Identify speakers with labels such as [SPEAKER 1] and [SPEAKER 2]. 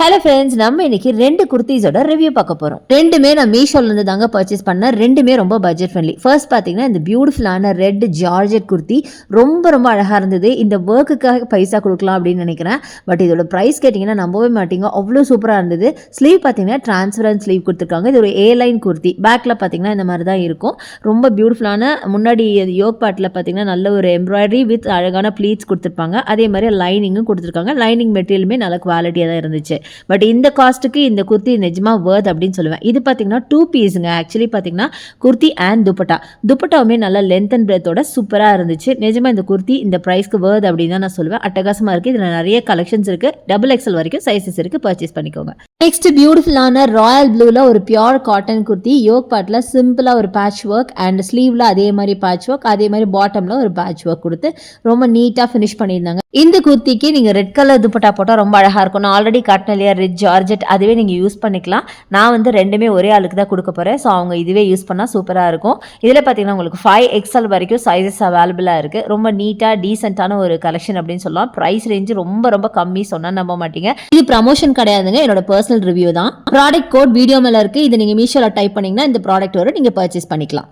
[SPEAKER 1] Hello friends, நம்ம இன்னைக்கு 2 குர்த்திஸோட review பார்க்க போறோம். ரெண்டுமே நான் மீஷோல இருந்து தாங்க பர்ச்சேஸ் பண்ணேன். ரெண்டுமே ரொம்ப பட்ஜெட் ஃப்ரெண்ட்லி. ஃபர்ஸ்ட் பாத்தீங்கன்னா இந்த பியூட்டிஃபுல்லான ரெட் ஜார்ஜெட் குர்த்தி ரொம்ப அழகா இருந்தது. இந்த ஒர்க்குக்காக பைசா கொடுக்கலாம் அப்படின்னு நினைக்கிறேன். பட் இதோட பிரைஸ் கேட்டிங்கன்னா நம்பவே மாட்டீங்க, அவ்வளோ சூப்பராக இருந்தது. ஸ்லீவ் பார்த்தீங்கன்னா டிரான்ஸ்பரன்ட் ஸ்லீவ் கொடுத்துருக்காங்க. இது ஒரு லைன் குர்த்தி. பேக்கில் பார்த்தீங்கன்னா இந்த மாதிரி தான் இருக்கும். ரொம்ப பியூட்டிஃபுல்லான முன்னாடி யோக் பார்ட்டில் பார்த்தீங்கன்னா நல்ல ஒரு எம்ப்ராய்டரி வித் அழகான ப்ளீட்ஸ் கொடுத்துருப்பாங்க. அதே மாதிரி லைனிங்கும் கொடுத்துருக்காங்க. லைனிங் மெட்டீரியலுமே நல்ல குவாலிட்டியாக தான் இருந்துச்சு. பட் இந்த காஸ்ட்டுக்கு இந்த குர்த்தி நிஜமா வர்த் அப்படின்னு சொல்லுவேன். இது பார்த்தீங்கன்னா 2 பீஸுங்க. ஆக்சுவலி பார்த்தீங்கன்னா குர்த்தி அண்ட் துப்பட்டாவுமே நல்லா லென்த் அண்ட் பிரெத்தோட சூப்பராக இருந்துச்சு. நிஜமா இந்த குர்த்தி இந்த ப்ரைஸ்க்கு வர்த் அப்படின்னு தான் நான் சொல்லுவேன். அட்டகாசமாக இருக்குது. இதில் நிறைய கலெக்ஷன்ஸ் இருக்குது. XXL வரைக்கும் சைஸஸ் இருக்குது. பர்ச்சேஸ் பண்ணிக்கோங்க. நெக்ஸ்ட் பியூட்டிஃபுல்லான ராயல் ப்ளூவில் ஒரு பியோர் காட்டன் குர்த்தி. யோக் பார்ட்டில் சிம்பிளாக ஒரு பேட்ச் ஒர்க் அண்ட் ஸ்லீவில் அதே மாதிரி பேட்ச் ஒர்க், அதே மாதிரி பாட்டமில் ஒரு பேட்ச் ஒர்க் கொடுத்து ரொம்ப நீட்டாக ஃபினிஷ் பண்ணியிருந்தாங்க. இந்த குர்த்திக்கு நீங்கள் ரெட் கலர் துப்பட்டா போட்டால் ரொம்ப அழகாக இருக்கும். நான் ஆல்ரெடி காட்டின இல்லையா ரெட் ஜார்ஜெட், அதுவே நீங்கள் யூஸ் பண்ணிக்கலாம். நான் வந்து ரெண்டுமே ஒரே ஆளுக்கு தான் கொடுக்க போகிறேன். ஸோ அவங்க இதுவே யூஸ் பண்ணால் சூப்பராக இருக்கும். இதில் பார்த்தீங்கன்னா உங்களுக்கு 5XL வரைக்கும் சைஸஸ் அவைலபிளாக இருக்குது. ரொம்ப நீட்டாக டீசென்ட்டான ஒரு கலெக்ஷன் அப்படின்னு சொல்லலாம். ப்ரைஸ் ரேஞ்சு ரொம்ப கம்மி, சொன்னால் நம்ப மாட்டீங்க. இது ப்ரமோஷன் கிடையாதுங்க, என்னோட பர்சனல் ரிவ்யூ தான். ப்ராடக்ட் கோட் வீடியோ மேலே இருக்குது. இது நீங்கள் மீஷோவில் டைப் பண்ணிங்கன்னா இந்த ப்ராடக்ட் வரும், நீங்கள் பர்ச்சேஸ் பண்ணிக்கலாம்.